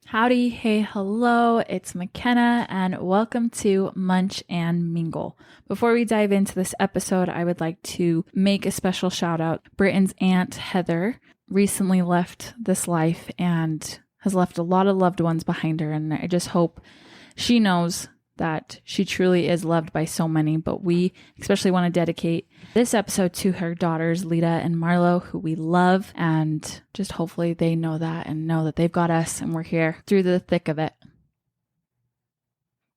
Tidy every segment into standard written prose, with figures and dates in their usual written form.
Howdy, hey, hello, it's McKenna, and welcome to Munch and Mingle. Before we dive into this episode, I would like to make a special shout out. Britton's aunt, Heather, recently left this life and has left a lot of loved ones behind her, and I just hope she knows that she truly is loved by so many, but we especially want to dedicate this episode to her daughters, Lita and Marlo, who we love, and just hopefully they know that and know that they've got us and we're here through the thick of it.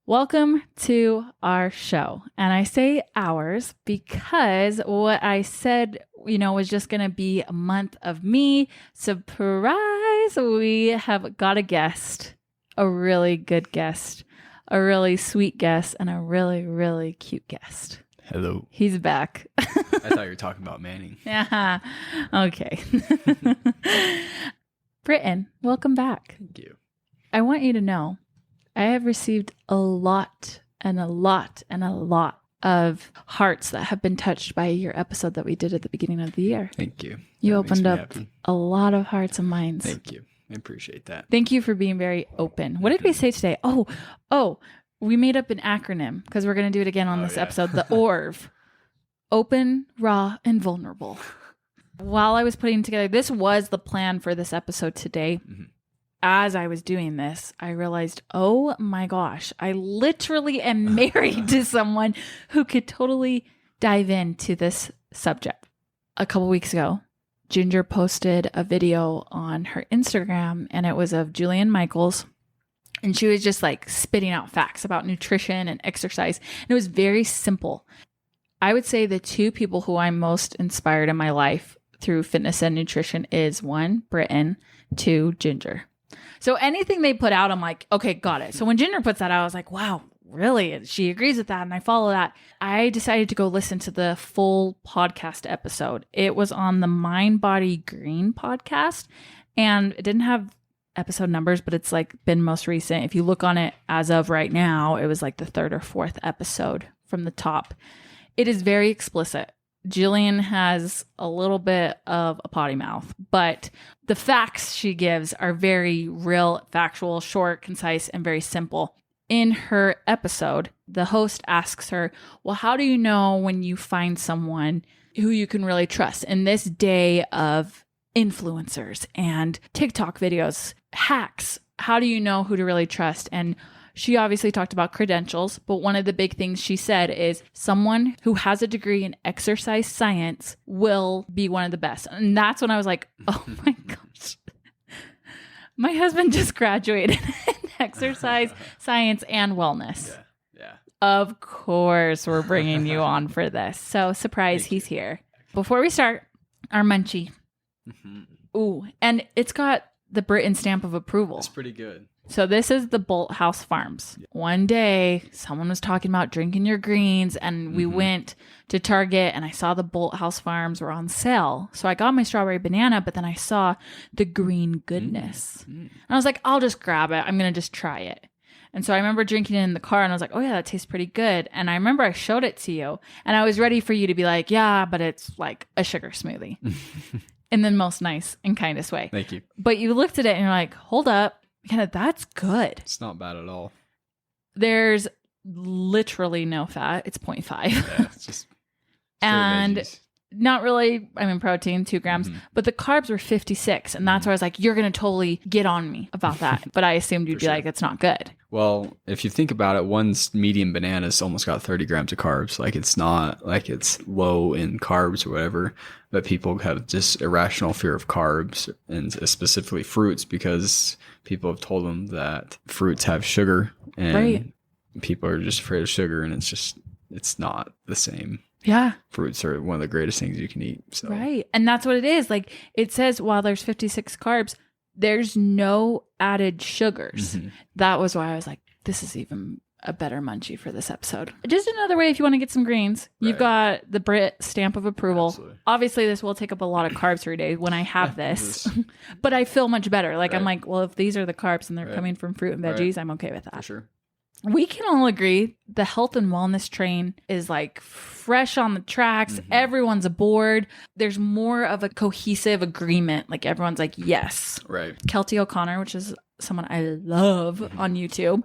Welcome to our show. And I say ours because what I said, was just going to be a month of me. Surprise! We have got a guest, a really good guest, a really sweet guest, and a really, really cute guest. Hello. He's back. I thought you were talking about Manning. Yeah. Okay. Britton, welcome back. Thank you. I want you to know I have received a lot and a lot and a lot of hearts that have been touched by your episode that we did at the beginning of the year. Thank you. You That opened makes me up happy. a lot of hearts and minds. Thank you. I appreciate that. Thank you for being very open. What did we say today? Oh, we made up an acronym because we're going to do it again on this episode. The ORV. Open, raw, and vulnerable. While I was putting together, this was the plan for this episode today. Mm-hmm. As I was doing this, I realized, oh my gosh, I literally am married to someone who could totally dive into this subject. A couple weeks ago, Ginger posted a video on her Instagram, and it was of Julian Michaels. And she was just like spitting out facts about nutrition and exercise. And it was very simple. I would say the two people who I'm most inspired in my life through fitness and nutrition is one, Britton, two, Ginger. So anything they put out, I'm like, okay, got it. So when Ginger puts that out, I was like, wow, really? She agrees with that. And I follow that. I decided to go listen to the full podcast episode. It was on the Mind Body Green podcast. And it didn't have episode numbers, but it's like been most recent. If you look on it as of right now, it was like the third or fourth episode from the top. It is very explicit. Jillian has a little bit of a potty mouth, but the facts she gives are very real, factual, short, concise, and very simple. In her episode, the host asks her, well, how do you know when you find someone who you can really trust in this day of influencers and TikTok videos, hacks? How do you know who to really trust? And she obviously talked about credentials, but one of the big things she said is someone who has a degree in exercise science will be one of the best. And that's when I was like, oh my gosh. My husband just graduated in exercise science and wellness. Yeah. Of course, we're bringing you on for this. So surprise, he's here. Before we start, our munchie. Mm-hmm. Ooh, and it's got the Britton stamp of approval. It's pretty good. So this is the Bolt House Farms. Yeah. One day, someone was talking about drinking your greens, and we went to Target, and I saw the Bolt House Farms were on sale. So I got my strawberry banana, but then I saw the green goodness. And I was like, I'll just grab it. I'm going to just try it. And so I remember drinking it in the car, and I was like, oh yeah, that tastes pretty good. And I remember I showed it to you, and I was ready for you to be like, yeah, but it's like a sugar smoothie. In the most nice and kindest way. Thank you. But you looked at it, and you're like, hold up. Yeah, that's good. It's not bad at all. There's literally no fat. It's 0.5. Yeah, it's just and veggies. Not really, protein, 2 grams, but the carbs were 56. And that's where I was like, you're going to totally get on me about that. But I assumed you'd be like, it's not good. Well, if you think about it, one medium banana's almost got 30 grams of carbs. Like, it's not like it's low in carbs or whatever, but people have just irrational fear of carbs, and specifically fruits, because people have told them that fruits have sugar, and people are just afraid of sugar, and it's not the same. Yeah. Fruits are one of the greatest things you can eat. So. Right. And that's what it is. Like, it says while there's 56 carbs, there's no added sugars. Mm-hmm. That was why I was like, this is even a better munchie for this episode. Just another way if you want to get some greens. Right. You've got the Britt stamp of approval. Absolutely. Obviously, this will take up a lot of carbs per day when I have this. But I feel much better. Like, I'm like, well, if these are the carbs and they're coming from fruit and veggies, I'm okay with that. For sure. We can all agree the health and wellness train is like fresh on the tracks. Everyone's aboard. There's more of a cohesive agreement. Like everyone's like, yes. Right. Kelty O'Connor, which is someone I love on YouTube,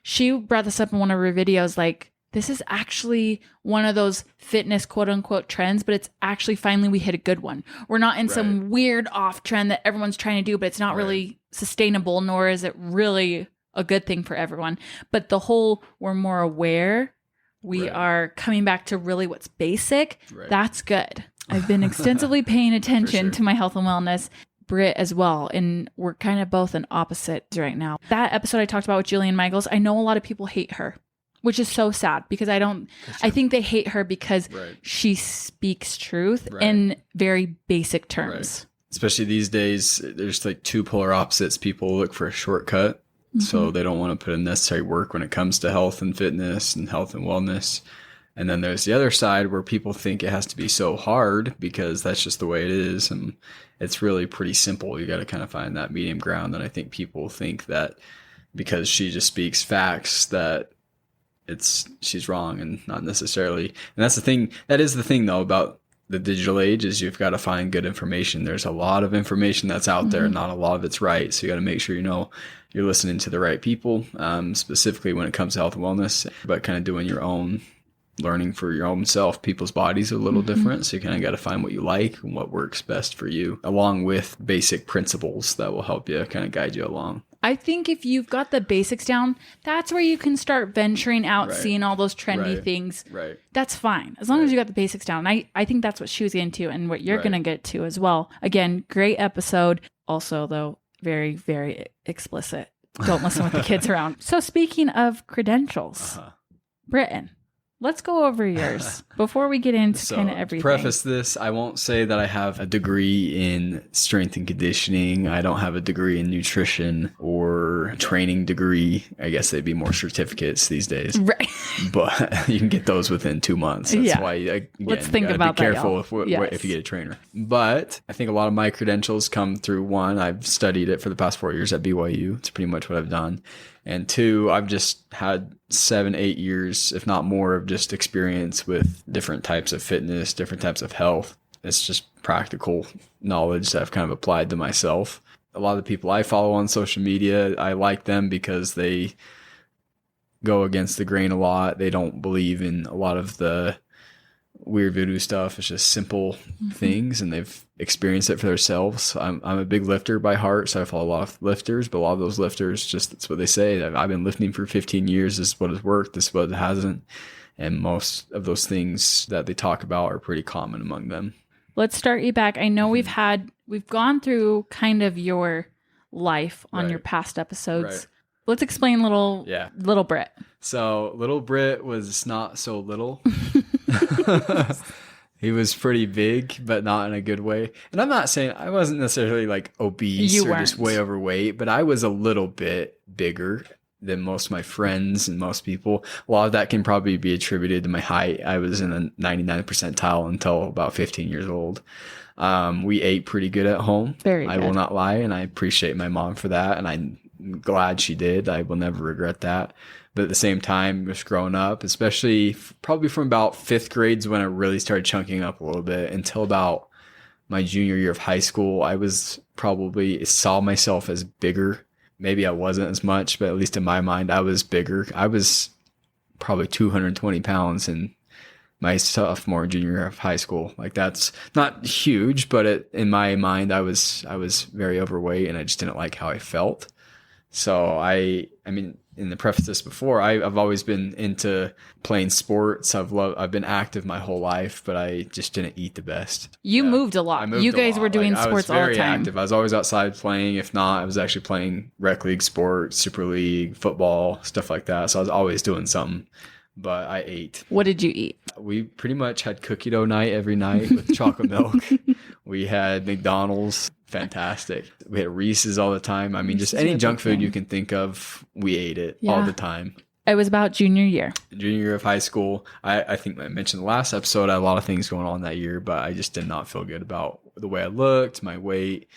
she brought this up in one of her videos. Like, this is actually one of those fitness quote unquote trends, but it's actually finally we hit a good one. We're not in some weird off trend that everyone's trying to do, but it's not really sustainable, nor is it really a good thing for everyone. But the whole, we're more aware, we are coming back to really what's basic. That's good. I've been extensively paying attention to my health and wellness. Britt as well, and we're kind of both in opposites right now. That episode I talked about with Jillian Michaels, I know a lot of people hate her, which is so sad because I think they hate her because she speaks truth in very basic terms. Especially these days, there's like two polar opposites. People look for a shortcut. So they don't want to put in necessary work when it comes to health and fitness and health and wellness. And then there's the other side where people think it has to be so hard because that's just the way it is. And it's really pretty simple. You got to kind of find that medium ground. And I think people think that because she just speaks facts that she's wrong, and not necessarily. And that's the thing. That is the thing though about the digital age, is you've got to find good information. There's a lot of information that's out there. Not a lot of it's right. So you got to make sure you're listening to the right people, specifically when it comes to health and wellness, but kind of doing your own learning for your own self. People's bodies are a little different. So you kind of got to find what you like and what works best for you, along with basic principles that will help you kind of guide you along. I think if you've got the basics down, that's where you can start venturing out, seeing all those trendy things. That's fine. As long as you got the basics down. I think that's what she was getting to and what you're going to get to as well. Again, great episode. Also, though, very, very explicit. Don't listen with the kids around. So speaking of credentials, Britton, let's go over yours before we get into kind of everything. To preface this, I won't say that I have a degree in strength and conditioning. I don't have a degree in nutrition or a training degree. I guess they'd be more certificates these days. Right. But you can get those within 2 months. That's why, again, let's think about be careful if you get a trainer. But I think a lot of my credentials come through, one, I've studied it for the past 4 years at BYU. It's pretty much what I've done. And two, I've just had 7-8 years, if not more, of just experience with different types of fitness, different types of health. It's just practical knowledge that I've kind of applied to myself. A lot of the people I follow on social media, I like them because they go against the grain a lot. They don't believe in a lot of the weird voodoo stuff. It's just simple things, and they've experienced it for themselves. I'm a big lifter by heart, so I follow a lot of lifters, but a lot of those lifters, just that's what they say. I've been lifting for 15 years. This is what has worked. This is what hasn't. And most of those things that they talk about are pretty common among them. Let's start you back. I know we've gone through kind of your life on your past episodes. Let's explain little Britt. So little Britt was not so little. He was pretty big, but not in a good way. And I'm not saying I wasn't necessarily like obese just way overweight, but I was a little bit bigger than most of my friends and most people. A lot of that can probably be attributed to my height. I was in the 99th percentile until about 15 years old. We ate pretty good at home. Very good. I will not lie, and I appreciate my mom for that, and I'm glad she did. I will never regret that. But at the same time, just growing up, especially probably from about 5th grade is when I really started chunking up a little bit, until about my junior year of high school. I was probably saw myself as bigger. Maybe I wasn't as much, but at least in my mind, I was bigger. I was probably 220 pounds in my sophomore, junior year of high school. Like, that's not huge, but in my mind, I was very overweight, and I just didn't like how I felt. So I mean, in the preface before, I've always been into playing sports. I've been active my whole life, but I just didn't eat the best. You moved a lot. You guys were doing sports all the time. I was very active. I was always outside playing. If not, I was actually playing rec league sports, super league, football, stuff like that. So I was always doing something. But I ate. What did you eat? We pretty much had cookie dough night every night with chocolate milk. We had McDonald's. Fantastic. We had Reese's all the time. I mean, just any junk food you can think of, we ate it all the time. It was about junior year. Junior year of high school. I think I mentioned the last episode, I had a lot of things going on that year, but I just did not feel good about the way I looked, my weight.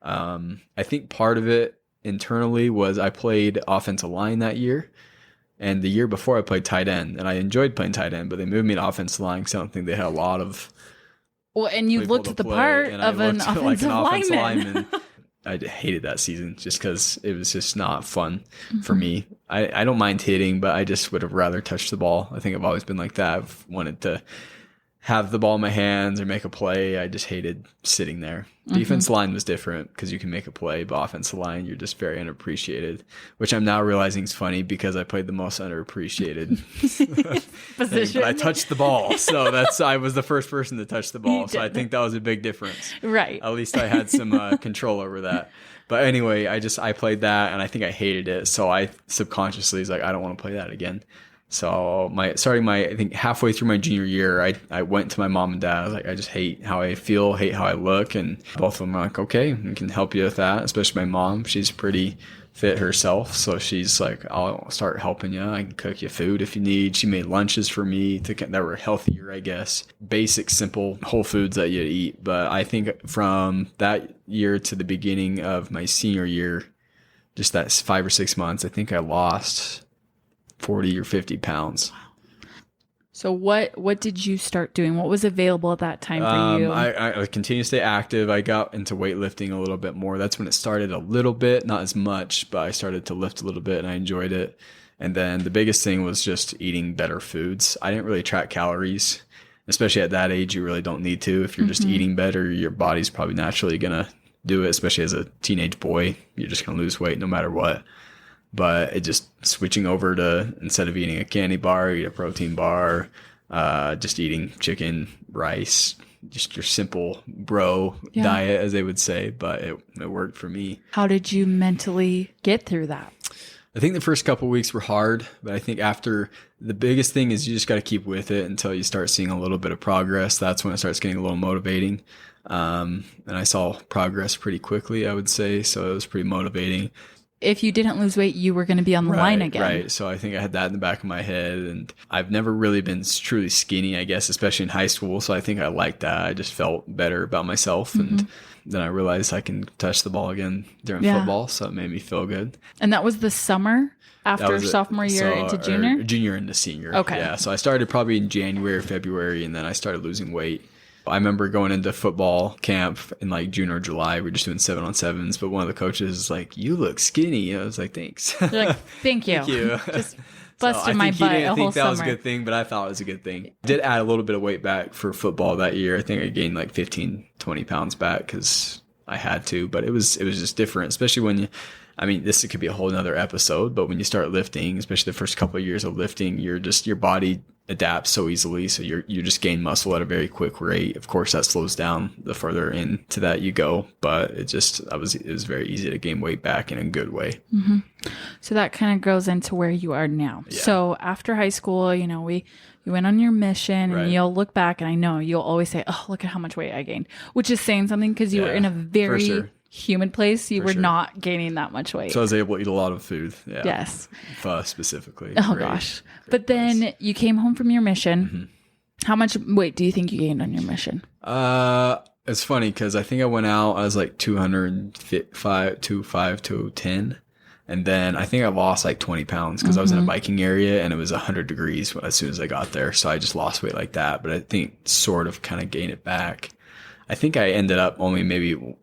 I think part of it internally was I played offensive line that year. And the year before I played tight end, and I enjoyed playing tight end, but they moved me to offensive line because I don't think they had a lot of. Well, and you looked the part of an offensive lineman. I hated that season just because it was just not fun for me. I don't mind hitting, but I just would have rather touched the ball. I think I've always been like that. I've wanted to have the ball in my hands or make a play. I just hated sitting there. Defense line was different because you can make a play, but offensive line, you're just very unappreciated, which I'm now realizing is funny because I played the most underappreciated position. But I touched the ball. So I was the first person to touch the ball. So I think that was a big difference. Right. At least I had some control over that. But anyway, I played that and I think I hated it. So I subconsciously was like, I don't want to play that again. So I think halfway through my junior year, I went to my mom and dad. I was like, I just hate how I feel, hate how I look. And both of them were like, okay, we can help you with that. Especially my mom. She's pretty fit herself. So she's like, I'll start helping you. I can cook you food if you need. She made lunches for me that were healthier, I guess. Basic, simple, whole foods that you eat. But I think from that year to the beginning of my senior year, just that 5 or 6 months, I think I lost 40 or 50 pounds. So what did you start doing? What was available at that time for you? I continued to stay active. I got into weightlifting a little bit more. That's when it started a little bit, not as much, but I started to lift a little bit and I enjoyed it. And then the biggest thing was just eating better foods. I didn't really track calories, especially at that age. You really don't need to. If you're just eating better, your body's probably naturally going to do it, especially as a teenage boy. You're just going to lose weight no matter what. But it just switching over to, instead of eating a candy bar, eat a protein bar, just eating chicken, rice, just your simple bro diet, as they would say. But it worked for me. How did you mentally get through that? I think the first couple of weeks were hard, but I think after, the biggest thing is you just got to keep with it until you start seeing a little bit of progress. That's when it starts getting a little motivating. And I saw progress pretty quickly, I would say. So it was pretty motivating. If you didn't lose weight, you were going to be on the line again. Right. So I think I had that in the back of my head. And I've never really been truly skinny, I guess, especially in high school. So I think I liked that. I just felt better about myself. And then I realized I can touch the ball again during football. So it made me feel good. And that was the summer after sophomore year into junior? Junior into senior. Okay. Yeah. So I started probably in January or February, and then I started losing weight. I remember going into football camp in like June or July. We're just doing 7-on-7s, but one of the coaches is like, "You look skinny." I was like, "Thanks." You're like, "Thank you." Thank you. Just busted my butt a whole summer. I think that was a good thing, but I thought it was a good thing. I did add a little bit of weight back for football that year. I think I gained like 15, 20 pounds back because I had to, but it was just different, especially when this could be a whole nother episode, but when you start lifting, especially the first couple of years of lifting, your body adapts so easily. So you just gain muscle at a very quick rate. Of course, that slows down the further into that you go, but it was very easy to gain weight back in a good way. Mm-hmm. So that kind of goes into where you are now. Yeah. So after high school, you went on your mission and you'll look back and I know you'll always say, "Oh, look at how much weight I gained," which is saying something because you were in a very humid place. You were not gaining that much weight. So I was able to eat a lot of food. Yeah. Yes. Pho specifically. Oh, gosh. But then you came home from your mission. Mm-hmm. How much weight do you think you gained on your mission? It's funny because I think I went out, I was like 205, 210. And then I think I lost like 20 pounds because I was in a biking area and it was 100 degrees as soon as I got there. So I just lost weight like that. But I think sort of kind of gained it back. I think I ended up only maybe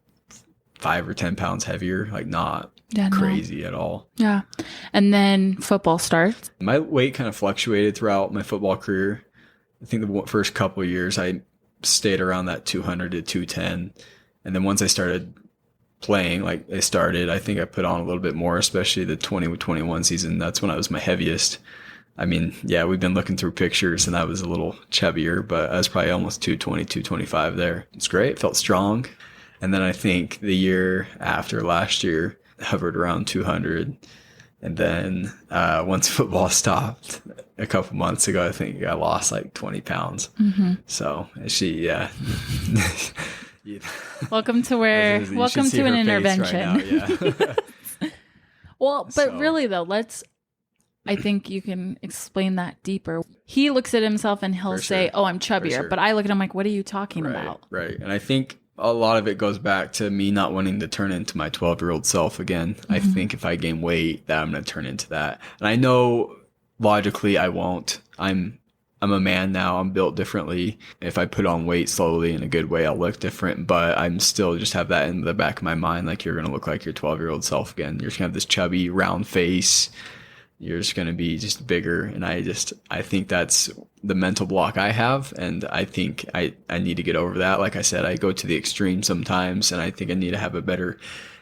5 or 10 pounds heavier, like not crazy at all. Yeah. And then football starts. My weight kind of fluctuated throughout my football career. I think the first couple of years I stayed around that 200 to 210. And then once I started playing, I think I put on a little bit more, especially the 2021 season. That's when I was my heaviest. We've been looking through pictures and I was a little chubbier, but I was probably almost 220, 225 there. It's great. Felt strong. And then I think the year after last year hovered around 200. And then once football stopped a couple months ago, I think I lost like 20 pounds. Mm-hmm. So welcome to an intervention. Right now, yeah. Well, but really though, I think you can explain that deeper. He looks at himself and he'll say, "Oh, I'm chubbier." But I look at him like, "What are you talking about?" Right. And I think a lot of it goes back to me not wanting to turn into my 12-year-old self again. Mm-hmm. I think if I gain weight, that I'm going to turn into that. And I know logically I won't. I'm a man now. I'm built differently. If I put on weight slowly in a good way, I'll look different, but I'm still just have that in the back of my mind. Like, you're going to look like your 12-year-old self again. You're just going to have this chubby, round face. You're just going to be just bigger. And I think that's the mental block I have. And I think I need to get over that. Like I said, I go to the extreme sometimes, and I think I need to have a better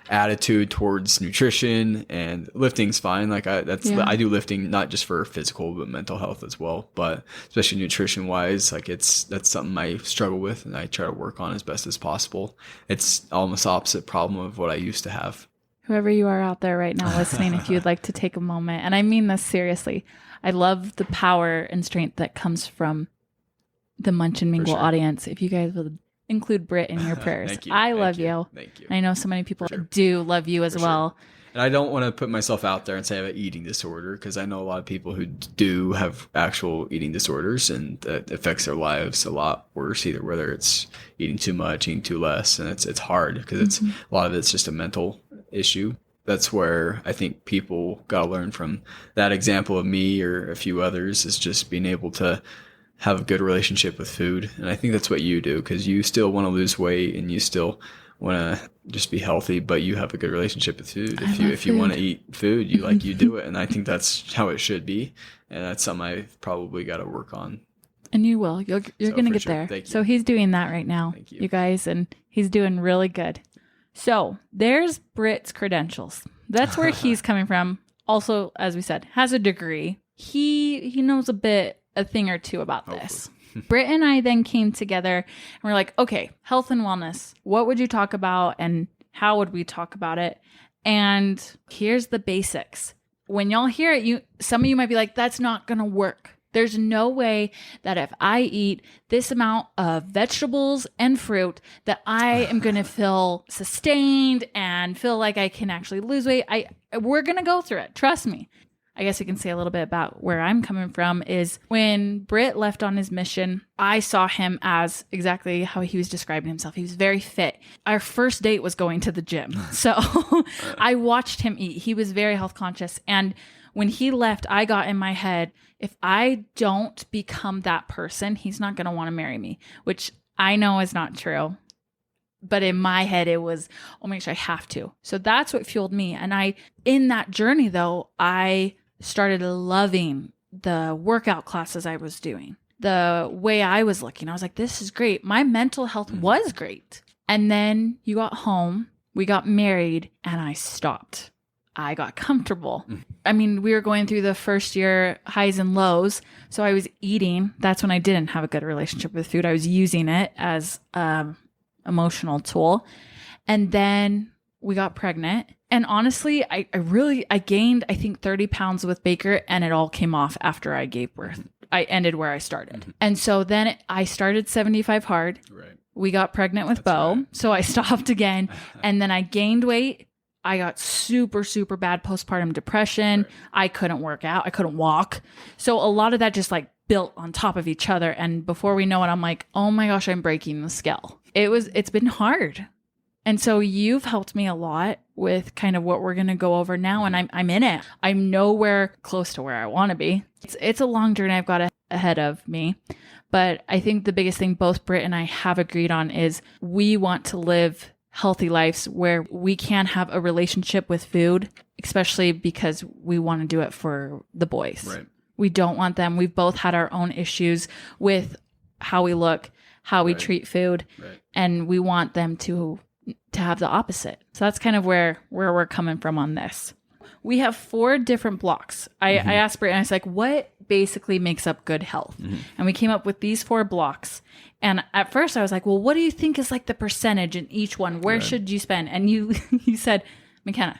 attitude towards nutrition. And lifting's fine. Like, I do lifting not just for physical but mental health as well, but especially nutrition wise, like that's something I struggle with, and I try to work on as best as possible. It's almost opposite problem of what I used to have. Whoever you are out there right now listening, if you'd like to take a moment, and I mean this seriously, I love the power and strength that comes from the Munch and Mingle audience. If you guys would include Britt in your prayers. Thank you. I love you. Thank you. I know so many people do love you as well. And I don't want to put myself out there and say I have an eating disorder, because I know a lot of people who do have actual eating disorders, and that affects their lives a lot worse, either whether it's eating too much, eating too less. And it's hard, because it's a lot of it's just a mental issue. That's where I think people got to learn from that example of me or a few others, is just being able to have a good relationship with food. And I think that's what you do, because you still want to lose weight and you still want to just be healthy, but you have a good relationship with food. If you want to eat food, you do it. And I think that's how it should be. And that's something I've probably got to work on. And you will. You're going to get there. Thank you. So he's doing that right now, you guys, and he's doing really good. So there's Britt's credentials. That's where he's coming from. Also, as we said, has a degree. He knows a thing or two about this. Britt and I then came together and we're like, okay, health and wellness. What would you talk about and how would we talk about it? And here's the basics. When y'all hear it, some of you might be like, that's not going to work. There's no way that if I eat this amount of vegetables and fruit that I am going to feel sustained and feel like I can actually lose weight. We're going to go through it. Trust me. I guess we can say a little bit about where I'm coming from is when Britt left on his mission, I saw him as exactly how he was describing himself. He was very fit. Our first date was going to the gym. So I watched him eat. He was very health conscious. And when he left, I got in my head, if I don't become that person, he's not going to want to marry me, which I know is not true. But in my head, it was, oh my gosh, I have to. So that's what fueled me. And in that journey though, I started loving the workout classes I was doing, the way I was looking. I was like, this is great. My mental health was great. And then you got home, we got married, and I stopped. I got comfortable. I mean, we were going through the first year highs and lows. So I was eating. That's when I didn't have a good relationship with food. I was using it as emotional tool. And then we got pregnant. And honestly, I gained, I think 30 pounds with Baker, and it all came off after I gave birth. I ended where I started. And so then I started 75 hard. Right. We got pregnant with Bo. Right. So I stopped again. And then I gained weight. I got super, super bad postpartum depression. Right. I couldn't work out. I couldn't walk. So a lot of that just like built on top of each other. And before we know it, I'm like, oh my gosh, I'm breaking the scale. It's been hard. And so you've helped me a lot with kind of what we're going to go over now. And I'm in it. I'm nowhere close to where I want to be. It's a long journey I've got ahead of me. But I think the biggest thing both Britt and I have agreed on is we want to live healthy lives where we can have a relationship with food, especially because we want to do it for the boys. Right. We don't want them. We've both had our own issues with how we look, how we treat food, and we want them to have the opposite. So that's kind of where we're coming from on this. We have 4 different blocks. I asked Britt, and I was like, what basically makes up good health? And we came up with these 4 blocks. And at first I was like, well, what do you think is like the percentage in each one? Where should you spend? And you said, McKenna,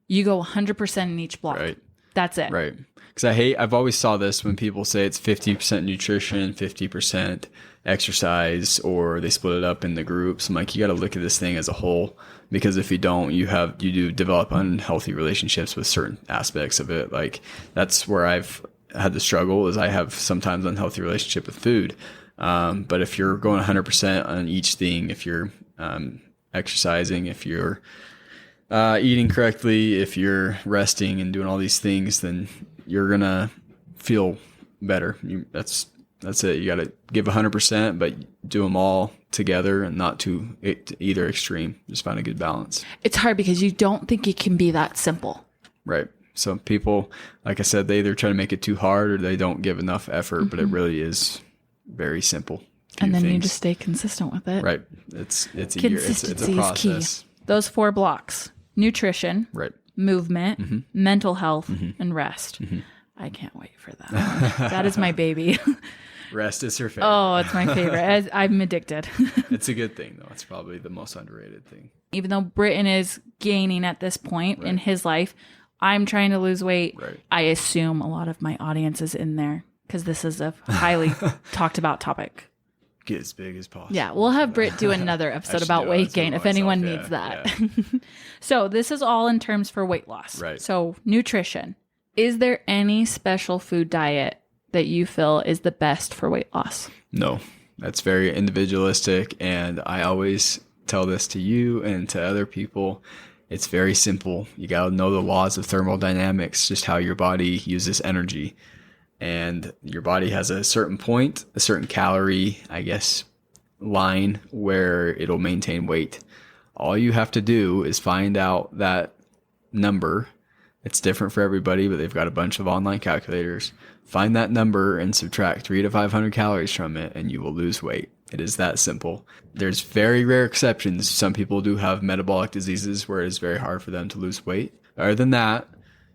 you go 100% in each block. Right. That's it. Right. Because I've always saw this when people say it's 50% nutrition, 50% exercise, or they split it up into groups. I'm like, you got to look at this thing as a whole, because if you don't, you do develop unhealthy relationships with certain aspects of it. Like that's where I've had the struggle, is I have sometimes unhealthy relationship with food. But if you're going 100% on each thing, if you're exercising, if you're eating correctly, if you're resting and doing all these things, then you're going to feel better. That's it. You got to give 100%, but do them all together and not to either extreme. Just find a good balance. It's hard because you don't think it can be that simple. Right. So people, like I said, they either try to make it too hard or they don't give enough effort, but it really is very simple. And then you just stay consistent with it. Right. It's a year. It's a process. Key. Those 4 blocks: nutrition, right, movement, mental health, and rest. I can't wait for that. That is my baby. Rest is her favorite. Oh, it's my favorite. I'm addicted. It's a good thing, though. It's probably the most underrated thing. Even though Britton is gaining at this point in his life, I'm trying to lose weight. Right. I assume a lot of my audience is in there because this is a highly talked about topic. Get as big as possible. Yeah, we'll have Britt do another episode about weight gain if anyone needs that. Yeah. So this is all in terms for weight loss. Right. So nutrition. Is there any special food diet that you feel is the best for weight loss? No, that's very individualistic. And I always tell this to you and to other people. It's very simple. You got to know the laws of thermodynamics, just how your body uses energy. And your body has a certain point, a certain calorie, I guess, line where it'll maintain weight. All you have to do is find out that number. It's different for everybody, but they've got a bunch of online calculators. Find that number and subtract 300 to 500 calories from it, and you will lose weight. It is that simple. There's very rare exceptions. Some people do have metabolic diseases where it is very hard for them to lose weight. Other than that,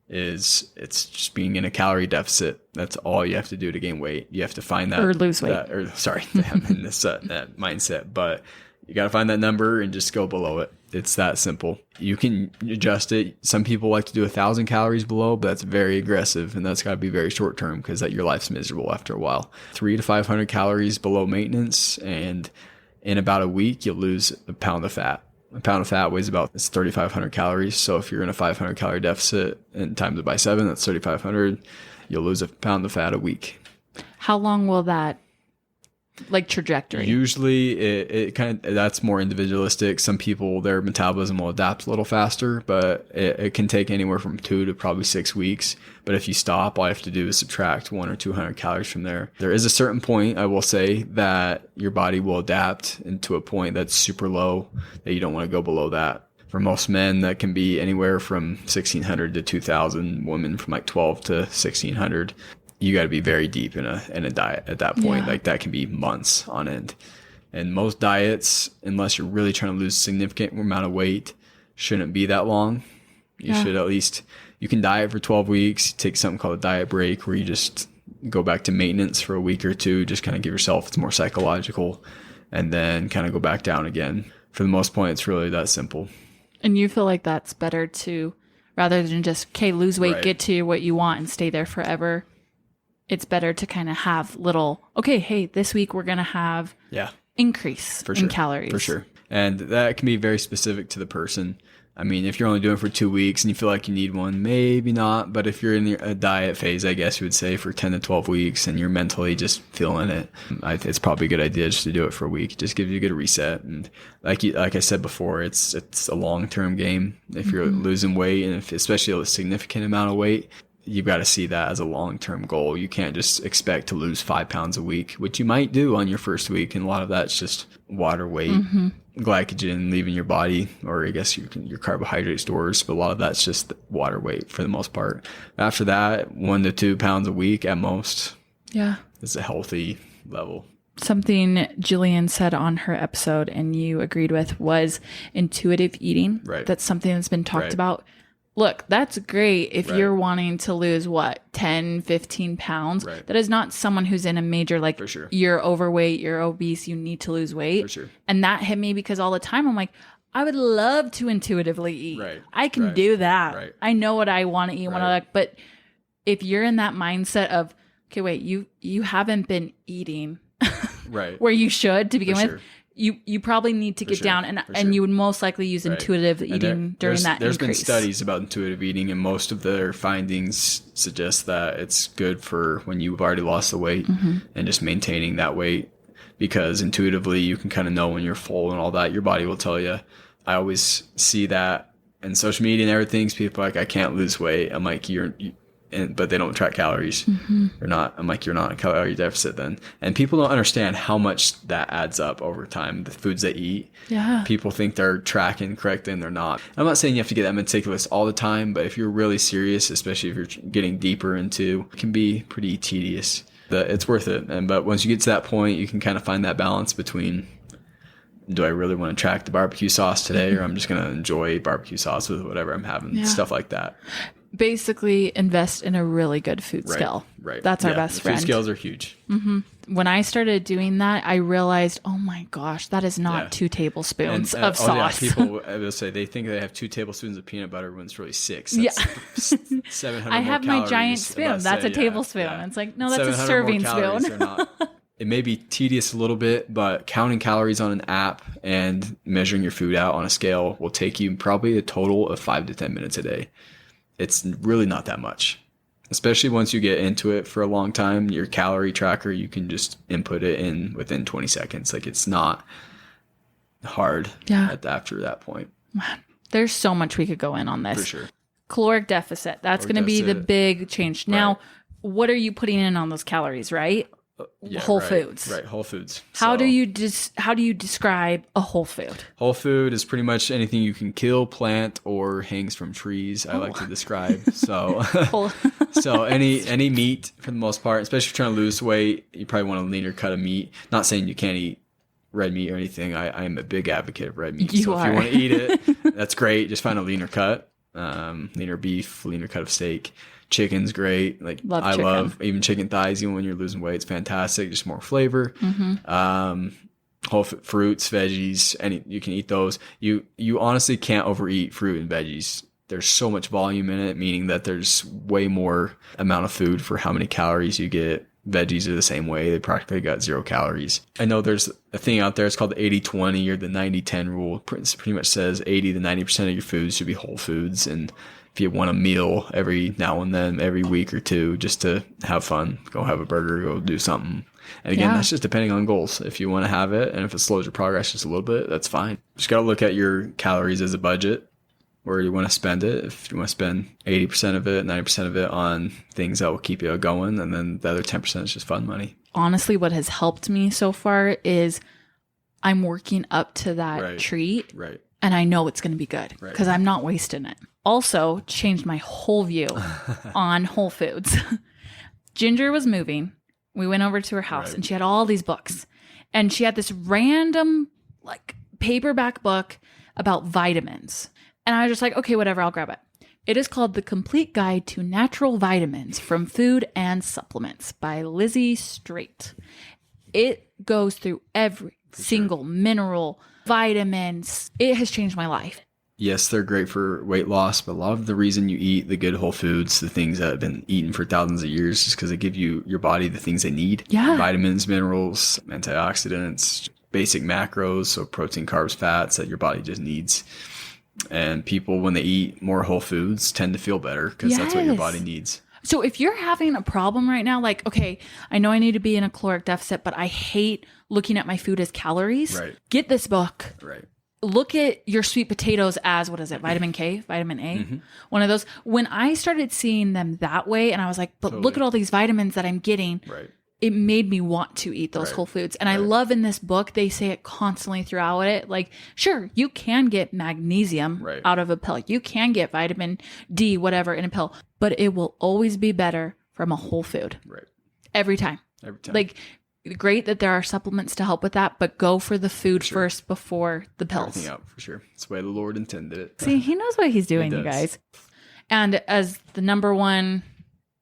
it's just being in a calorie deficit. That's all you have to do to gain weight. You have to find that or lose weight. I'm in this that mindset, but you got to find that number and just go below it. It's that simple. You can adjust it. Some people like to do 1,000 calories below, but that's very aggressive, and that's got to be very short term because that your life's miserable after a while. 300 to 500 calories below maintenance, and in about a week you'll lose a pound of fat. A pound of fat weighs about 3,500 calories. So if you're in a 500 calorie deficit and times it by 7, that's 3,500. You'll lose a pound of fat a week. How long will that trajectory? Usually it kind of, that's more individualistic. Some people, their metabolism will adapt a little faster, but it can take anywhere from 2 to probably 6 weeks. But if you stop, all you have to do is subtract 100 or 200 calories from there. There is a certain point, I will say, that your body will adapt into a point that's super low that you don't want to go below that. For most men, that can be anywhere from 1,600 to 2,000. Women from 12 to 1,600. You got to be very deep in a diet at that point. Yeah. That can be months on end. And most diets, unless you're really trying to lose a significant amount of weight, shouldn't be that long. You should at least, you can diet for 12 weeks, take something called a diet break where you just go back to maintenance for a week or two, just kind of give yourself, it's more psychological, and then kind of go back down again. For the most part, it's really that simple. And you feel like that's better to, rather than just, lose weight, get to what you want and stay there forever. It's better to kind of have little, this week we're going to have increase in calories. For sure. And that can be very specific to the person. I mean, if you're only doing it for 2 weeks and you feel like you need one, maybe not. But if you're in a diet phase, I guess you would say for 10 to 12 weeks and you're mentally just feeling it, it's probably a good idea just to do it for a week. It just gives you a good reset. And like I said before, it's a long-term game. If you're losing weight, and especially a significant amount of weight, you've got to see that as a long-term goal. You can't just expect to lose 5 pounds a week, which you might do on your first week. And a lot of that's just water weight, glycogen leaving your body, or I guess your carbohydrate stores. But a lot of that's just water weight for the most part. After that, 1 to 2 pounds a week at most. Yeah. Is a healthy level. Something Jillian said on her episode and you agreed with was intuitive eating. Right. That's something that's been talked about. Look, that's great if you're wanting to lose 10, 15 pounds. Right. That is not someone who's in a major, for sure. You're overweight, you're obese, you need to lose weight. For sure. And that hit me because all the time I'm like, I would love to intuitively eat. Right. I can do that. Right. I know what I want to eat, what I like. But if you're in that mindset of, you haven't been eating where you should to begin with. You probably need to get down and you would most likely use intuitive eating during that increase. There's been studies about intuitive eating, and most of their findings suggest that it's good for when you've already lost the weight and just maintaining that weight, because intuitively you can kind of know when you're full and all that. Your body will tell you. I always see that in social media and everything. People are like, I can't lose weight. I'm like, but they don't track calories. They're not. I'm like, you're not in a calorie deficit then. And people don't understand how much that adds up over time. The foods they eat. Yeah. People think they're tracking correctly and they're not. I'm not saying you have to get that meticulous all the time, but if you're really serious, especially if you're getting deeper into, it can be pretty tedious. It's worth it. But once you get to that point, you can kind of find that balance between, do I really want to track the barbecue sauce today, or I'm just going to enjoy barbecue sauce with whatever I'm having, stuff like that. Basically, invest in a really good food skill. Right. That's our best friend. Food skills are huge. When I started doing that, I realized, oh my gosh, that is not 2 tablespoons of sauce. People, I will say, they think they have 2 tablespoons of peanut butter when it's really 6. That's 700 I have more my giant spoon. That's a tablespoon. It's like, no, that's a serving spoon. It may be tedious a little bit, but counting calories on an app and measuring your food out on a scale will take you probably a total of 5 to 10 minutes a day. It's really not that much, especially once you get into it for a long time. Your calorie tracker, you can just input it in within 20 seconds. Like, it's not hard after that point. Man, there's so much we could go in on this. For sure. Caloric deficit. That's going to be the big change. Now, what are you putting in on those calories, right? Whole foods. Right, whole foods. How do you describe a whole food? Whole food is pretty much anything you can kill, plant, or hangs from trees. I like to describe. So, so any meat for the most part, especially if you're trying to lose weight, you probably want a leaner cut of meat. Not saying you can't eat red meat or anything. I am a big advocate of red meat. If you want to eat it, that's great. Just find a leaner cut, leaner beef, leaner cut of steak. Chicken's great. Like, I love even chicken thighs. Even when you're losing weight, it's fantastic. Just more flavor. Whole fruits, veggies, you can eat those. You honestly can't overeat fruit and veggies. There's so much volume in it, meaning that there's way more amount of food for how many calories you get. Veggies are the same way. They practically got 0 calories. I know there's a thing out there. It's called the 80-20 or the 90-10 rule. It pretty much says 80 to 90% of your foods should be whole foods. And if you want a meal every now and then, every week or two, just to have fun, go have a burger, go do something. And again, that's just depending on goals. If you want to have it, and if it slows your progress just a little bit, that's fine. Just got to look at your calories as a budget, where you want to spend it. If you want to spend 80% of it, 90% of it on things that will keep you going, and then the other 10% is just fun money. Honestly, what has helped me so far is I'm working up to that treat. Right. And I know it's going to be good because I'm not wasting it. Also, changed my whole view on Whole Foods. Ginger was moving. We went over to her house and she had all these books. And she had this random like paperback book about vitamins. And I was just like, okay, whatever, I'll grab it. It is called The Complete Guide to Natural Vitamins from Food and Supplements by Lizzie Straight. It goes through every single mineral, vitamins. It has changed my life. Yes, they're great for weight loss, but a lot of the reason you eat the good whole foods, the things that have been eaten for thousands of years, is because they give your body the things they need. Yeah. Vitamins, minerals, antioxidants, basic macros, so protein, carbs, fats that your body just needs. And people, when they eat more whole foods, tend to feel better because that's what your body needs. So if you're having a problem right now, like, okay, I know I need to be in a caloric deficit, but I hate looking at my food as calories. Get this book. Look at your sweet potatoes as, what is it? Vitamin K, vitamin A, one of those. When I started seeing them that way and I was like, but look at all these vitamins that I'm getting. It made me want to eat those whole foods. And I love in this book, they say it constantly throughout it. Like, sure, you can get magnesium out of a pill. You can get vitamin D, whatever, in a pill, but it will always be better from a whole food. Every time. Like, great that there are supplements to help with that, but go for the food first before the pills. Everything out, for sure. That's the way the Lord intended it. See, he knows what he's doing, you guys. And as the number one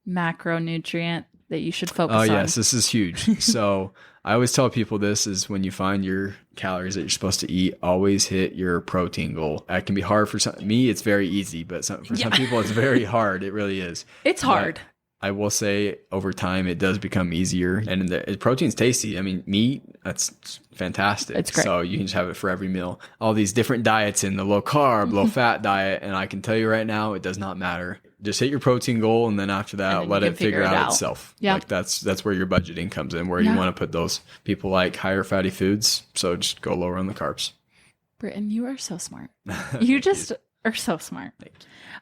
macronutrient that you should focus on. Oh, yes, this is huge. So I always tell people this is when you find your calories that you're supposed to eat, always hit your protein goal. It can be hard for me. It's very easy, but for some people, it's very hard. It really is. It's hard. But I will say over time, it does become easier. And protein's tasty. I mean, meat, that's fantastic. It's great. So you can just have it for every meal. All these different diets in the low carb, low fat diet. And I can tell you right now, it does not matter. Just hit your protein goal. And then after that, let it figure out itself. Yeah. Like that's where your budgeting comes in, where you want to put those. People like higher fatty foods. So just go lower on the carbs. Britton, you are so smart. You just are so smart.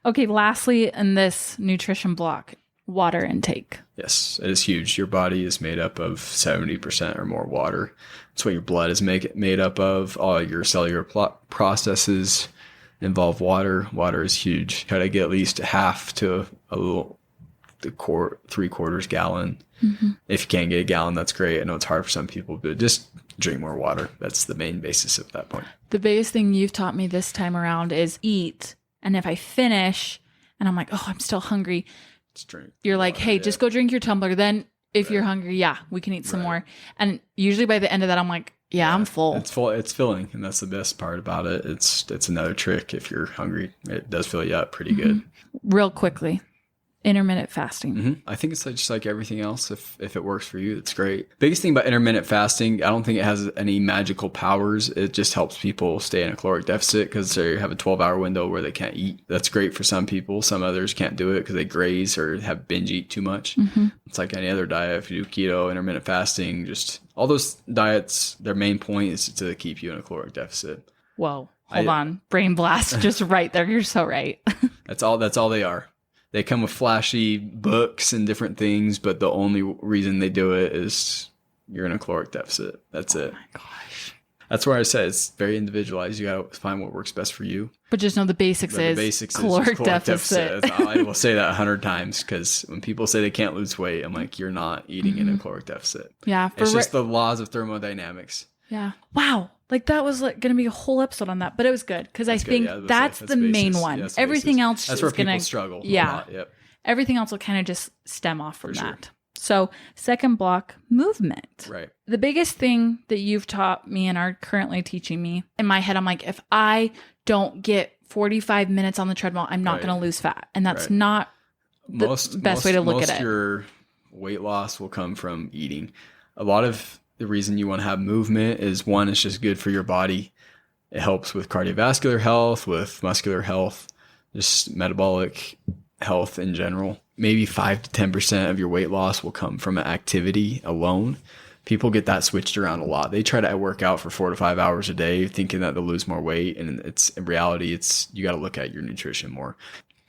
Okay. Lastly, in this nutrition block, water intake. Yes, it is huge. Your body is made up of 70% or more water. That's what your blood is made up of. All your cellular processes involve water. Water is huge. Try to get at least half to three-quarters gallon. Mm-hmm. If you can't get a gallon, that's great. I know it's hard for some people, but just drink more water. That's the main basis at that point. The biggest thing you've taught me this time around is eat. And if I finish and I'm like, oh, I'm still hungry, drink. You're like, hey, just go drink your tumbler. Then if you're hungry, we can eat some more. And usually by the end of that, I'm like, I'm full. It's full. It's filling. And that's the best part about it. It's another trick. If you're hungry, it does fill you up pretty good. Real quickly. Intermittent fasting. Mm-hmm. I think it's just like everything else. If it works for you, it's great. Biggest thing about intermittent fasting, I don't think it has any magical powers. It just helps people stay in a caloric deficit because they have a 12-hour window where they can't eat. That's great for some people. Some others can't do it because they graze or have binge eat too much. Mm-hmm. It's like any other diet. If you do keto, intermittent fasting, just all those diets, their main point is to keep you in a caloric deficit. Whoa, hold on. Brain blast just right there. You're so right. That's all they are. They come with flashy books and different things, but the only reason they do it is you're in a caloric deficit. That's it. Oh my gosh. That's where I said it's very individualized. You got to find what works best for you. But just know the basics is caloric deficit. I will say that 100 times because when people say they can't lose weight, I'm like, you're not eating in a caloric deficit. Yeah. It's just the laws of thermodynamics. Yeah. Wow. Like that was going to be a whole episode on that, but it was good because I think that's the main one. Yeah, everything else that's where people struggle. Yeah. A lot. Yep. Everything else will kind of just stem off from that. So second block, movement. Right. The biggest thing that you've taught me and are currently teaching me in my head, I'm like, if I don't get 45 minutes on the treadmill, I'm not going to lose fat. And that's not the best way to look at it. Most your weight loss will come from eating. A lot of the reason you want to have movement is one, it's just good for your body. It helps with cardiovascular health, with muscular health, just metabolic health in general. Maybe 5 to 10% of your weight loss will come from activity alone. People get that switched around a lot. They try to work out for 4 to 5 hours a day thinking that they'll lose more weight. And it's in reality, you got to look at your nutrition more.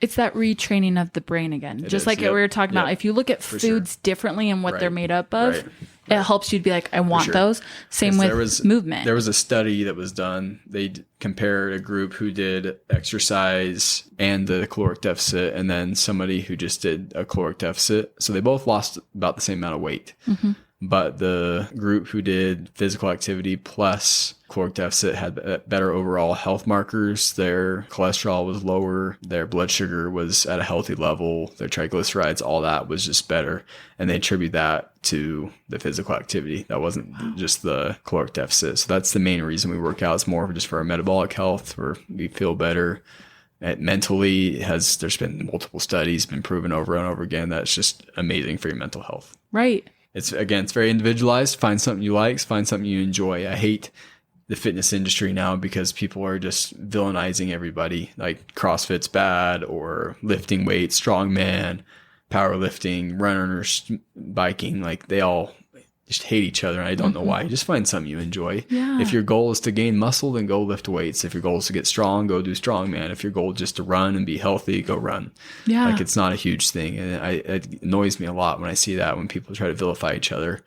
It's that retraining of the brain again. Just like we were talking about, if you look at foods differently and what they're made up of, it helps you to be like, I want those. Same with movement. There was a study that was done. They compared a group who did exercise and the caloric deficit and then somebody who just did a caloric deficit. So they both lost about the same amount of weight. Mm-hmm. But the group who did physical activity plus caloric deficit had better overall health markers. Their cholesterol was lower. Their blood sugar was at a healthy level. Their triglycerides, all that was just better. And they attribute that to the physical activity. That wasn't just the caloric deficit. So that's the main reason we work out. It's more just for our metabolic health, where we feel better. Mentally, there's been multiple studies, been proven over and over again that it's just amazing for your mental health. Right. It's very individualized. Find something you like, find something you enjoy. I hate the fitness industry now because people are just villainizing everybody. Like CrossFit's bad, or lifting weights, strongman, powerlifting, runners, biking. Like they all just hate each other. And I don't know why. Just find something you enjoy. Yeah. If your goal is to gain muscle, then go lift weights. If your goal is to get strong, go do strongman. If your goal is just to run and be healthy, go run. Yeah. Like it's not a huge thing. And it annoys me a lot when I see that, when people try to vilify each other.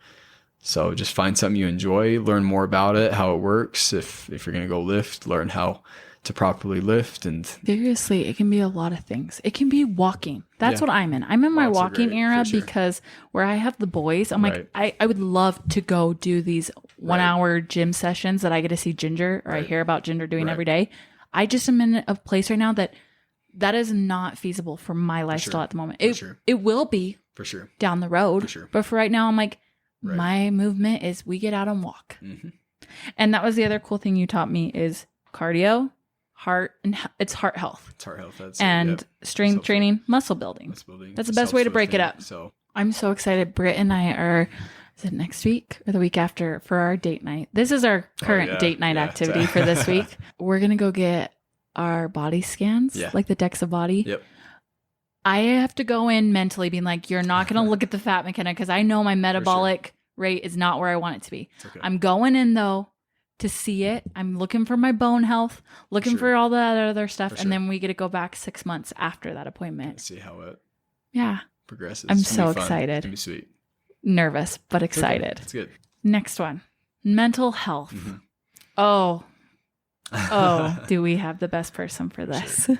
So just find something you enjoy, learn more about it, how it works. If you're going to go lift, learn how to properly lift. And seriously, it can be a lot of things. It can be walking. That's what I'm in. I'm in my walking era because where I have the boys, I'm like, I would love to go do these 1 hour gym sessions that I get to see Ginger, or I hear about Ginger doing every day. I just am in a place right now that is not feasible for my lifestyle at the moment. It will be for sure down the road, but for right now, I'm like, my movement is we get out and walk. Mm-hmm. And that was the other cool thing you taught me is cardio, it's heart health. It's heart health. That's strength training, muscle building. That's the best way to break it up. So I'm so excited. Britt and I are, is it next week or the week after, for our date night? This is our current date night activity for this week. We're going to go get our body scans, like the DEXA body. Yep. I have to go in mentally being like, you're not going to look at the fat McKenna because I know my metabolic rate is not where I want it to be. Okay. I'm going in though to see it. I'm looking for my bone health, looking for all that other stuff. And then we get to go back 6 months after that appointment. See how it. Yeah. progresses. I'm It's gonna so be fun. excited. It's gonna be sweet. Nervous, but excited. It's good. Next one. Mental health. Mm-hmm. Oh, do we have the best person for this? Sure.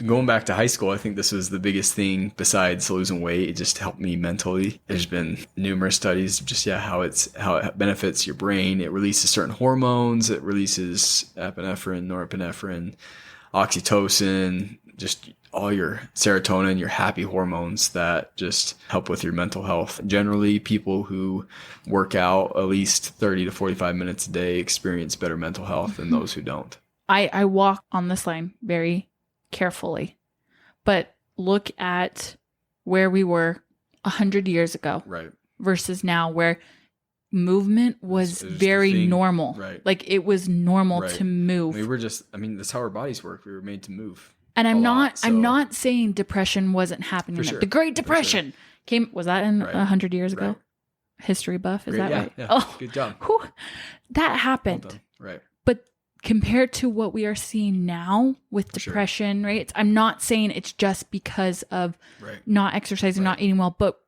Going back to high school, I think this was the biggest thing besides losing weight. It just helped me mentally. There's been numerous studies of just how it benefits your brain. It releases certain hormones. It releases epinephrine, norepinephrine, oxytocin, just all your serotonin, your happy hormones that just help with your mental health. Generally, people who work out at least 30 to 45 minutes a day experience better mental health than those who don't. I walk on this line very carefully, but look at where we were 100 years ago, right, versus now, where movement was very normal. Right. Like it was normal Right. to move. We were just, that's how our bodies work. We were made to move. And I'm not saying depression wasn't happening. For sure. The Great Depression was that in 100 years ago? Right. History buff, is that right? Yeah. Oh, Good job. Whew, that happened. Well done. Right. But compared to what we are seeing now with depression rates, I'm not saying it's just because of not exercising, not eating well, but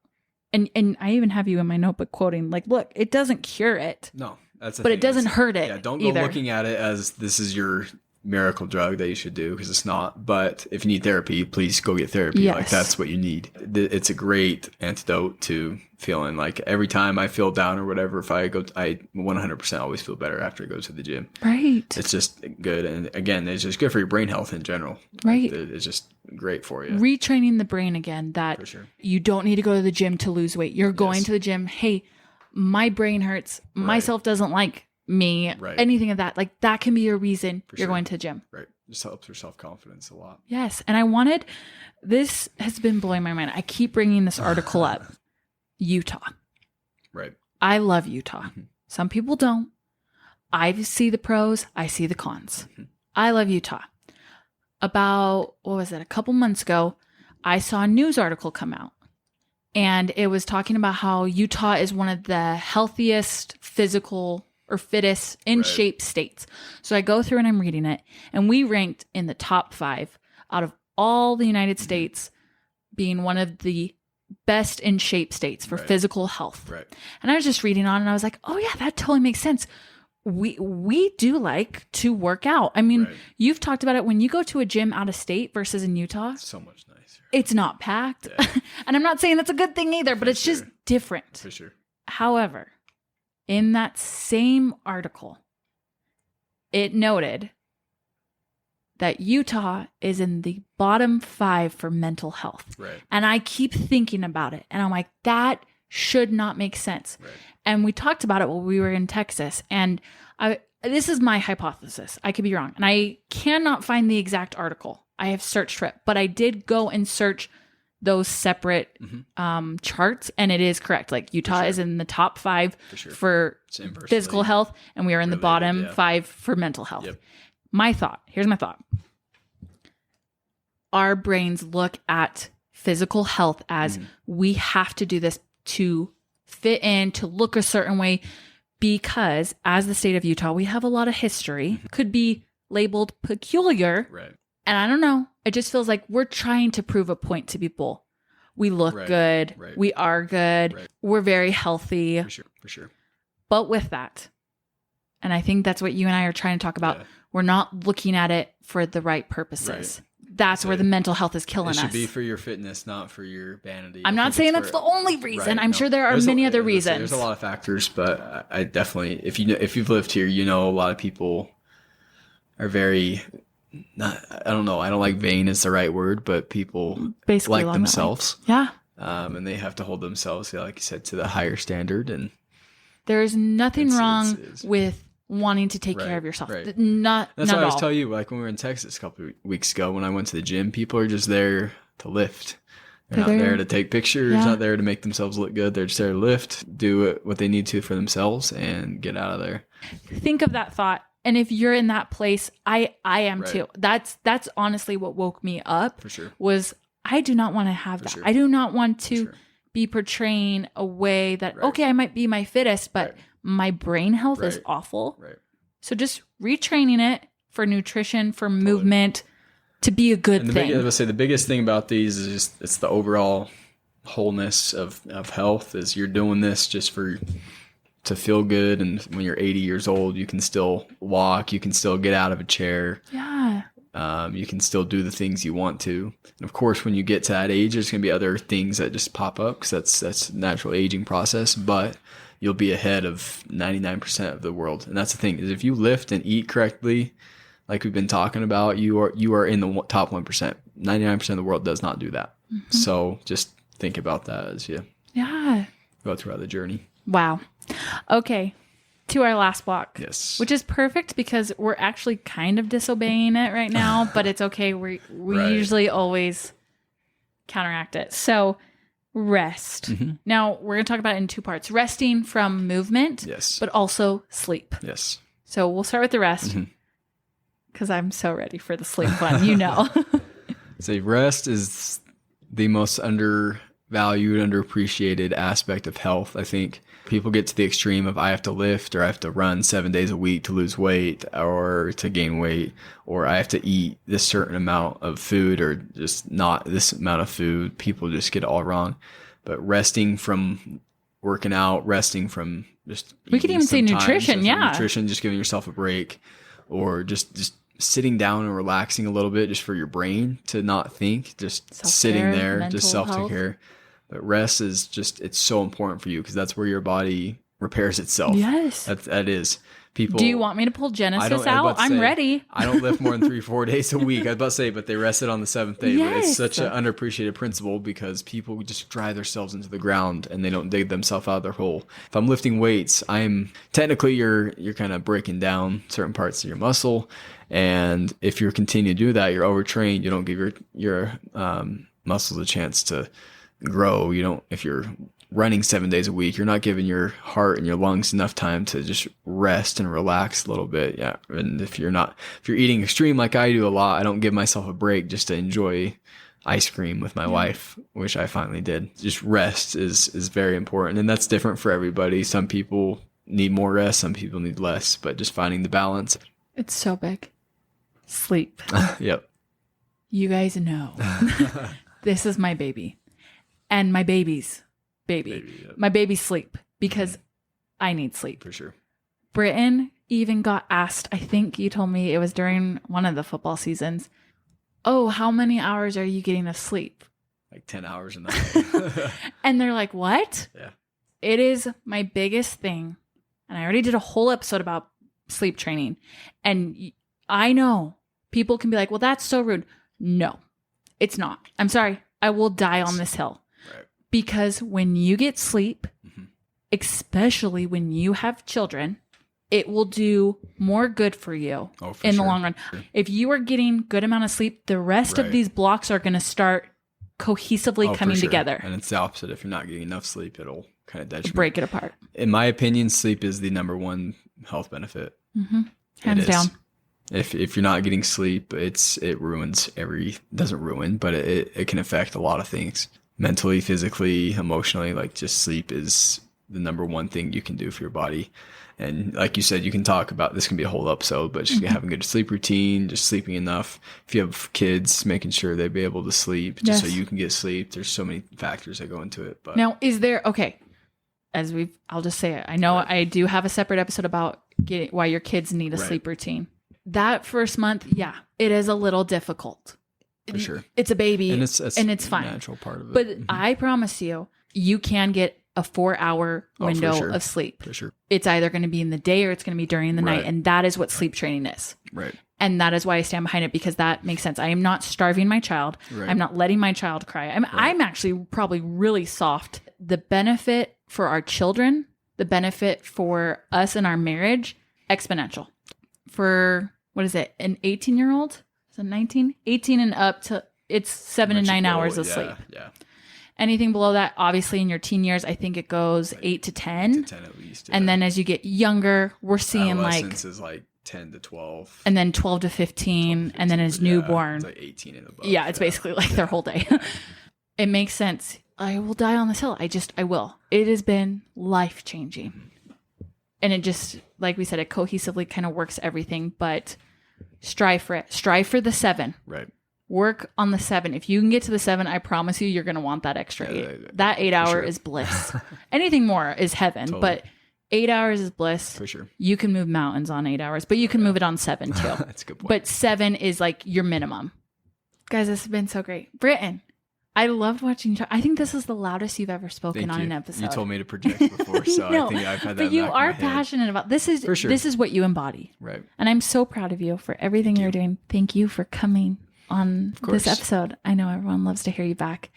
and I even have you in my notebook quoting, like, look, it doesn't cure it. No, that's the but thing. it doesn't hurt it. Yeah, don't go looking at it as this is your miracle drug that you should do, because it's not. But if you need therapy, please go get therapy. Yes. Like that's what you need. It's a great antidote to feeling like every time I feel down or whatever, if I go, I 100% always feel better after I go to the gym. Right. It's just good. And again, it's just good for your brain health in general. Right. It's just great for you. Retraining the brain again that you don't need to go to the gym to lose weight. You're going to the gym. Hey, my brain hurts. Myself doesn't like me. Right. Anything of that. Like that can be a reason you're going to the gym. Right. Just helps your self-confidence a lot. Yes. And this has been blowing my mind. I keep bringing this article up. Utah. Right. I love Utah. Mm-hmm. Some people don't. I see the pros. I see the cons. Mm-hmm. I love Utah. About, a couple months ago, I saw a news article come out. And it was talking about how Utah is one of the healthiest physical or fittest in shape states. So I go through and I'm reading it. And we ranked in the top 5 out of all the United States, being one of the best in shape states for physical health. Right. And I was just reading on and I was like, oh yeah, that totally makes sense. We do like to work out. I mean, you've talked about it when you go to a gym out of state versus in Utah. So much nicer. It's not packed. Yeah. And I'm not saying that's a good thing either, but it's just different. For sure. However, in that same article, it noted that Utah is in the bottom 5 for mental health. Right. And I keep thinking about it. And I'm like, that should not make sense. Right. And we talked about it while we were in Texas. And this is my hypothesis. I could be wrong. And I cannot find the exact article. I have searched for it. But I did go and search those separate charts. And it is correct. Like Utah is in the top 5 for physical health. And we are in the bottom 5 for mental health. Yep. Here's my thought. Our brains look at physical health as we have to do this to fit in, to look a certain way, because as the state of Utah, we have a lot of history, could be labeled peculiar. Right. And I don't know. It just feels like we're trying to prove a point to people. We look good. Right. We are good. Right. We're very healthy. For sure. But with that, and I think that's what you and I are trying to talk about. Yeah. We're not looking at it for the right purposes. Right. That's where the mental health is killing us. It should be for your fitness, not for your vanity. I'm not saying that's the only reason. I'm sure there are many other reasons. There's a lot of factors, but I definitely, if you've lived here, a lot of people are very, I don't know, I don't like vain is the right word, but people basically like themselves. Yeah. And they have to hold themselves, like you said, to the higher standard. And there's nothing wrong with wanting to take care of yourself. Right. That's what I was telling you, like when we were in Texas a couple of weeks ago, when I went to the gym, people are just there to lift. They're not there to take pictures, not there to make themselves look good. They're just there to lift, do what they need to for themselves, and get out of there. Think of that thought. And if you're in that place, I am too. That's honestly what woke me up. For sure. Was I do not want to have that. Sure. I do not want to be portraying a way that, okay, I might be my fittest, but my brain health is awful. Right. So just retraining it for nutrition, for movement, to be a good thing. I would say the biggest thing about these is just it's the overall wholeness of health is you're doing this just to feel good. And when you're 80 years old, you can still walk, you can still get out of a chair. Yeah. You can still do the things you want to. And of course, when you get to that age, there's going to be other things that just pop up because that's a natural aging process, but you'll be ahead of 99% of the world. And that's the thing, is if you lift and eat correctly, like we've been talking about, you are in the top 1%. 99% of the world does not do that. Mm-hmm. So just think about that as you go throughout the journey. Wow. Okay. To our last block. Yes. Which is perfect because we're actually kind of disobeying it right now, but it's okay. We Right. usually always counteract it. So rest. Mm-hmm. Now we're going to talk about it in two parts. Resting from movement, Yes. but also sleep. Yes. So we'll start with the rest because I'm so ready for the sleep one, you know. So rest is the most undervalued, underappreciated aspect of health. I think people get to the extreme of I have to lift or I have to run 7 days a week to lose weight or to gain weight, or I have to eat this certain amount of food or just not this amount of food. People just get it all wrong. But resting from working out, resting from just we could even say nutrition, nutrition, just giving yourself a break, or just sitting down and relaxing a little bit just for your brain to not think, just Self-care, sitting there, just mental self-care. But rest is it's so important for you because that's where your body repairs itself. Yes. That is. People. Do you want me to pull Genesis out? I'm ready. I don't lift more than 3-4 days a week. I was about to say, but they rested on the 7th day. Yes. But it's such an underappreciated principle because people just drive themselves into the ground and they don't dig themselves out of their hole. If I'm lifting weights, technically you're kind of breaking down certain parts of your muscle. And if you continue to do that, you're overtrained. You don't give your muscles a chance to grow. If you're running 7 days a week, you're not giving your heart and your lungs enough time to just rest and relax a little bit. Yeah. And if you're eating extreme like I do a lot, I don't give myself a break just to enjoy ice cream with my wife, which I finally did. Just rest is very important. And that's different for everybody. Some people need more rest. Some people need less, but just finding the balance. It's so big. Sleep. Yep. You guys know. This is my baby. And my baby's baby. Yep. My baby's sleep because I need sleep. For sure. Britton even got asked, I think you told me it was during one of the football seasons, oh, how many hours are you getting of sleep? Like 10 hours a night. And they're like, what? Yeah. It is my biggest thing. And I already did a whole episode about sleep training. And I know people can be like, well, that's so rude. No, it's not. I'm sorry. I will die on this hill. Right. Because when you get sleep, especially when you have children, it will do more good for you in the long run. Sure. If you are getting good amount of sleep, the rest of these blocks are going to start cohesively coming together. And it's the opposite. If you're not getting enough sleep, it'll kind of detriment. Break it apart. In my opinion, sleep is the number one health benefit. Hands down. If you're not getting sleep, it ruins doesn't ruin, but it can affect a lot of things. Mentally, physically, emotionally. Like, just sleep is the number one thing you can do for your body. And like you said, you can talk about, this can be a whole episode, but just having a good sleep routine, just sleeping enough. If you have kids, making sure they be able to sleep just so you can get sleep. There's so many factors that go into it. But now, I'll just say it. I know I do have a separate episode about why your kids need a sleep routine. That first month, it is a little difficult. For sure. It's a baby and it's fine. Natural part of it. But I promise you can get a 4-hour window of sleep. For sure. It's either going to be in the day or it's going to be during the night. And that is what sleep training is. Right. And that is why I stand behind it, because that makes sense. I am not starving my child. Right. I'm not letting my child cry. I'm actually probably really soft. The benefit for our children, the benefit for us in our marriage, exponential. For, what is it, an 18-year-old? Is it 19? 18 and up to, it's 7 to 9 hours of sleep. Yeah. Anything below that, obviously in your teen years, I think it goes 8 to 10. 8 to 10 at least. Yeah. And then as you get younger, we're seeing adolescence is like 10 to 12. And then 12 to 15. 12 to 15 and then as newborn. It's like 18 and above. Yeah, it's basically like their whole day. It makes sense. I will die on this hill. I will. It has been life-changing. And it just, like we said, it cohesively kind of works everything, but strive for it. Strive for the 7. Right. work on the 7. If you can get to the 7, I promise you, you're going to want that extra 8. That 8 hour is bliss. Anything more is heaven, totally. But 8 hours is bliss. For sure. You can move mountains on 8 hours, but you can move it on 7 too. That's a good point. But 7 is like your minimum. Guys, this has been so great. Britton, I loved watching. I think this is the loudest you've ever spoken on an episode. You told me to project before, so no, I think I've had that. But you are passionate about this. For sure. This is what you embody, right? And I'm so proud of you for everything you're doing. Thank you for coming on this episode. I know everyone loves to hear you back,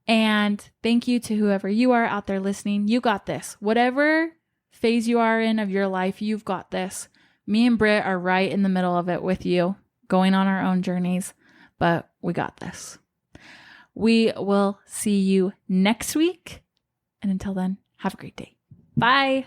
and thank you to whoever you are out there listening. You got this. Whatever phase you are in of your life, you've got this. Me and Britt are right in the middle of it with you, going on our own journeys, but we got this. We will see you next week. And until then, have a great day. Bye.